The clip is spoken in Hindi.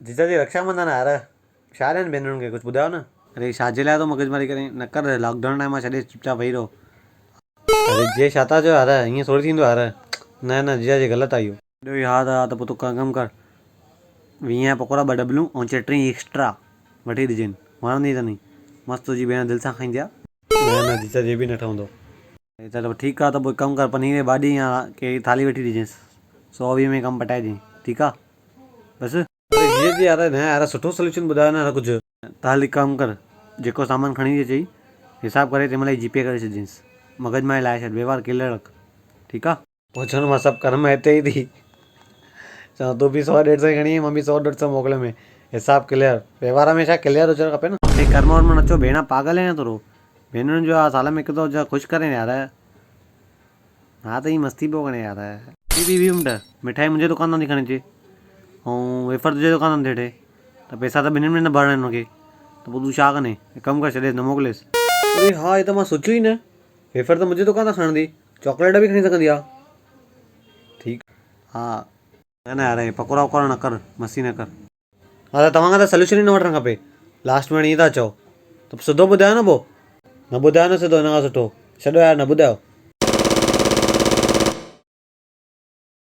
जीजाजी रक्षाबंधन आ रहा है, छा ॾियनि भेनरुनि खे कुझु ॿुधायो न। अरे छाजे लाइ तो मगजमारी करे, न कर, लॉकडाउन टाइम मां छॾे चुपचाप वेही रहो। अरे जे छा था चओ यार, हीअं थोड़ी थींदो यार। न न जीजाजी ग़लति आहे इहो। ॿियो यादि आहे त पोइ तूं कमु कर, 20 पकोड़ा 2 डबलूं ऐं चटणी एक्स्ट्रा वठी ॾिजनि, वणंदी अथनि मस्तु, तुंहिंजी भेण दिलि सां खाईंदी आहे। न न जीजाजी बि न ठहंदो। चलो ठीकु आहे, त पोइ कमु कर, पनीर भाॼी या कहिड़ी थाली वठी ॾिजांइसि, 120 में कमु पटाए ॾिजांइ, ठीकु आहे बसि। जीजाजी यार न यार, सुठो सोल्यूशन ॿुधायो न कुझु। त हल हिकु कमु कर, जेको सामान खणी अचई हिसाबु करे तंहिं महिल ई जीपे करे छॾिजांइसि, मगजमारी लाहे छॾ, व्यवहार क्लियर रख, ठीकु आहे। पहुचण मां सभु कर्म हिते ई थी। चवां तूं बि 100-150 खणी आई, मां बि 100-150 मोकिलियो में, हिसाबु क्लियर, व्यवहार में छा क्लियर हुजणु खपे न। हे कर्म वर्म नचो भेण, पागल आहे थोरो, भेनरुनि जो आहे, साल में हिकु दफ़ो ख़ुशि करे यार। हा त ही मस्ती पियो करे यार। ॿी मिंट, मिठाई मुंहिंजे दुकान तां थी खणी अचे ऐं वेफर तुंहिंजे दुकान तां थी वठे, त पैसा त ॿिन्हिनि में न भरणा आहिनि मूंखे, त पोइ तूं छा कंदे, कमु करे छॾेसि, न मोकिलियसि। अरे हा, हे त मां सोचियो ई न, वेफर त मुंहिंजे दुकान तां खणंदी, चॉकलेट बि खणी सघंदी आहे। ठीकु हा, न न यार पकोड़ा वकोड़ा न कर, मस्ती न कर। हा त तव्हां खां त सोल्यूशन ई न वठणु खपे, लास्ट में ईअं था चओ, त सिधो ॿुधायो न पोइ, न ॿुधायो न सिधो, हिन खां सुठो छॾो यार, न ॿुधायो।